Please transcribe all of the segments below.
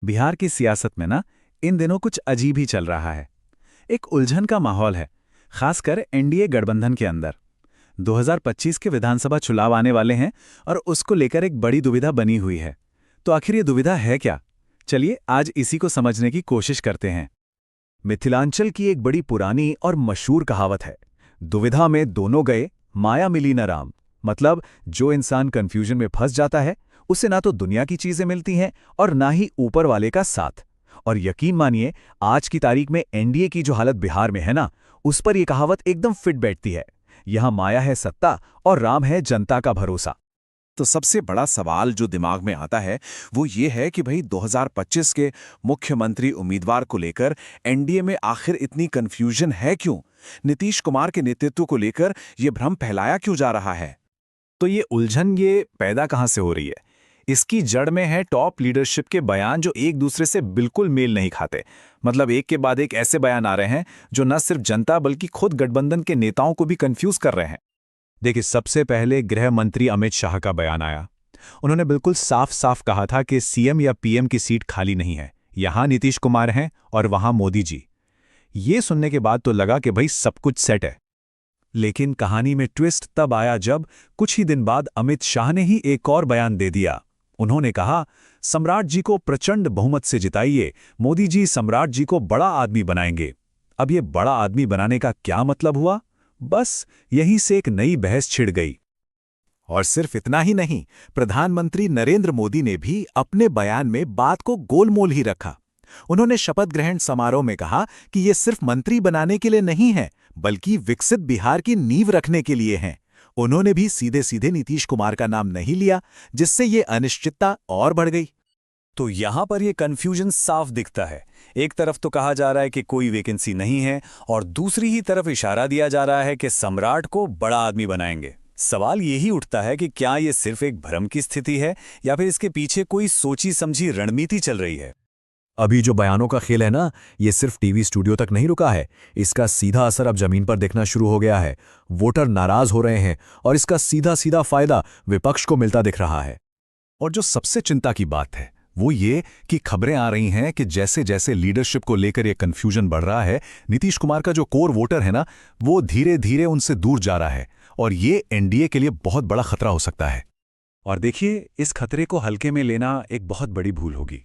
बिहार की सियासत में ना इन दिनों कुछ अजीब ही चल रहा है। एक उलझन का माहौल है, खासकर एनडीए गठबंधन के अंदर। 2025 के विधानसभा चुनाव आने वाले हैं और उसको लेकर एक बड़ी दुविधा बनी हुई है। तो आखिर ये दुविधा है क्या? चलिए आज इसी को समझने की कोशिश करते हैं। मिथिलांचल की एक बड़ी पुरानी और मशहूर कहावत है, दुविधा में दोनों गए, माया मिली न राम। मतलब जो इंसान कंफ्यूजन में फंस जाता है उसे ना तो दुनिया की चीजें मिलती हैं और ना ही ऊपर वाले का साथ। और यकीन मानिए, आज की तारीख में एनडीए की जो हालत बिहार में है ना, उस पर यह कहावत एकदम फिट बैठती है। यहां माया है सत्ता और राम है जनता का भरोसा। तो सबसे बड़ा सवाल जो दिमाग में आता है वो ये है कि भाई 2025 के मुख्यमंत्री उम्मीदवार को लेकर एनडीए में आखिर इतनी कंफ्यूजन है क्यों? नीतीश कुमार के नेतृत्व को लेकर यह भ्रम फैलाया क्यों जा रहा है? तो ये उलझन ये पैदा कहां से हो रही है? इसकी जड़ में है टॉप लीडरशिप के बयान जो एक दूसरे से बिल्कुल मेल नहीं खाते। मतलब एक के बाद एक ऐसे बयान आ रहे हैं जो न सिर्फ जनता बल्कि खुद गठबंधन के नेताओं को भी कंफ्यूज कर रहे हैं। देखिए, सबसे पहले गृह मंत्री अमित शाह का बयान आया। उन्होंने बिल्कुल साफ साफ कहा था कि सीएम या पीएम की सीट खाली नहीं है, यहां नीतीश कुमार हैं और वहां मोदी जी। ये सुनने के बाद तो लगा कि भाई सब कुछ सेट है। लेकिन कहानी में ट्विस्ट तब आया जब कुछ ही दिन बाद अमित शाह ने ही एक और बयान दे दिया। उन्होंने कहा, सम्राट जी को प्रचंड बहुमत से जिताइए, मोदी जी सम्राट जी को बड़ा आदमी बनाएंगे। अब ये बड़ा आदमी बनाने का क्या मतलब हुआ? बस यहीं से एक नई बहस छिड़ गई। और सिर्फ इतना ही नहीं, प्रधानमंत्री नरेंद्र मोदी ने भी अपने बयान में बात को गोलमोल ही रखा। उन्होंने शपथ ग्रहण समारोह में कहा कि ये सिर्फ मंत्री बनाने के लिए नहीं है, बल्कि विकसित बिहार की नींव रखने के लिए हैं। उन्होंने भी सीधे सीधे नीतीश कुमार का नाम नहीं लिया, जिससे ये अनिश्चितता और बढ़ गई। तो यहां पर यह कंफ्यूजन साफ दिखता है। एक तरफ तो कहा जा रहा है कि कोई वैकेंसी नहीं है और दूसरी ही तरफ इशारा दिया जा रहा है कि सम्राट को बड़ा आदमी बनाएंगे। सवाल यही उठता है कि क्या यह सिर्फ एक भ्रम की स्थिति है या फिर इसके पीछे कोई सोची समझी रणनीति चल रही है। अभी जो बयानों का खेल है ना, ये सिर्फ टीवी स्टूडियो तक नहीं रुका है। इसका सीधा असर अब जमीन पर दिखना शुरू हो गया है। वोटर नाराज हो रहे हैं और इसका सीधा सीधा फायदा विपक्ष को मिलता दिख रहा है। और जो सबसे चिंता की बात है वो ये कि खबरें आ रही हैं कि जैसे जैसे लीडरशिप को लेकर ये कंफ्यूजन बढ़ रहा है, नीतीश कुमार का जो कोर वोटर है ना, वो धीरे धीरे उनसे दूर जा रहा है और ये एनडीए के लिए बहुत बड़ा खतरा हो सकता है। और देखिए, इस खतरे को हल्के में लेना एक बहुत बड़ी भूल होगी।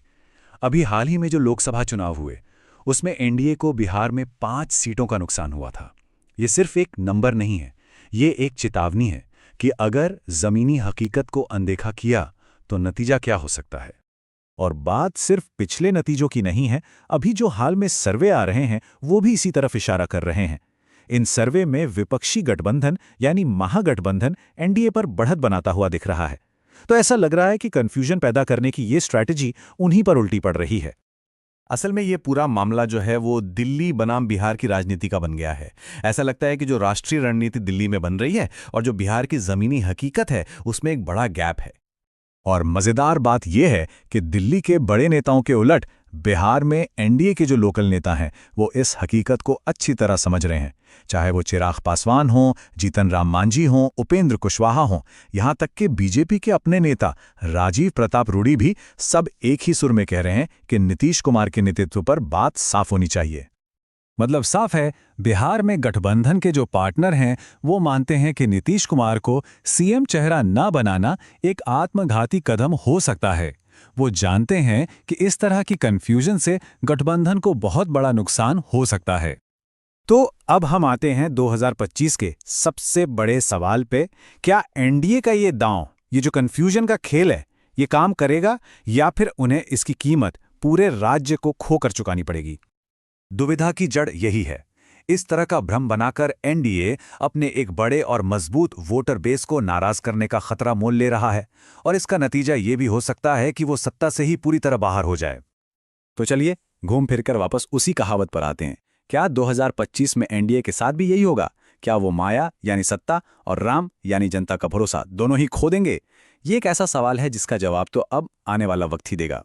अभी हाल ही में जो लोकसभा चुनाव हुए उसमें एनडीए को बिहार में 5 सीटों का नुकसान हुआ था। ये सिर्फ एक नंबर नहीं है, ये एक चेतावनी है कि अगर जमीनी हकीकत को अनदेखा किया तो नतीजा क्या हो सकता है। और बात सिर्फ पिछले नतीजों की नहीं है, अभी जो हाल में सर्वे आ रहे हैं वो भी इसी तरफ इशारा कर रहे हैं। इन सर्वे में विपक्षी गठबंधन यानी महागठबंधन एनडीए पर बढ़त बनाता हुआ दिख रहा है। तो ऐसा लग रहा है कि कंफ्यूजन पैदा करने की ये स्ट्रैटेजी उन्हीं पर उल्टी पड़ रही है। असल में ये पूरा मामला जो है वो दिल्ली बनाम बिहार की राजनीति का बन गया है। ऐसा लगता है कि जो राष्ट्रीय रणनीति दिल्ली में बन रही है और जो बिहार की जमीनी हकीकत है उसमें एक बड़ा गैप है। और मजेदार बात यह है कि दिल्ली के बड़े नेताओं के उलट बिहार में एनडीए के जो लोकल नेता हैं वो इस हकीकत को अच्छी तरह समझ रहे हैं। चाहे वो चिराग पासवान हों, जीतन राम मांझी हों, उपेंद्र कुशवाहा हों, यहाँ तक कि बीजेपी के अपने नेता राजीव प्रताप रूडी भी सब एक ही सुर में कह रहे हैं कि नीतीश कुमार के नेतृत्व पर बात साफ होनी चाहिए। मतलब साफ है, बिहार में गठबंधन के जो पार्टनर हैं वो मानते हैं कि नीतीश कुमार को सीएम चेहरा न बनाना एक आत्मघाती कदम हो सकता है। वो जानते हैं कि इस तरह की कंफ्यूजन से गठबंधन को बहुत बड़ा नुकसान हो सकता है। तो अब हम आते हैं 2025 के सबसे बड़े सवाल पे। क्या एनडीए का ये दांव, ये जो कंफ्यूजन का खेल है, ये काम करेगा या फिर उन्हें इसकी कीमत पूरे राज्य को खोकर चुकानी पड़ेगी? दुविधा की जड़ यही है। इस तरह का भ्रम बनाकर एनडीए अपने एक बड़े और मजबूत वोटर बेस को नाराज करने का खतरा मोल ले रहा है और इसका नतीजा ये भी हो सकता है कि वो सत्ता से ही पूरी तरह बाहर हो जाए। तो चलिए घूम फिरकर वापस उसी कहावत पर आते हैं। क्या 2025 में एनडीए के साथ भी यही होगा? क्या वो माया यानी सत्ता और राम यानी जनता का भरोसा दोनों ही खो देंगे? ये एक ऐसा सवाल है जिसका जवाब तो अब आने वाला वक्त ही देगा।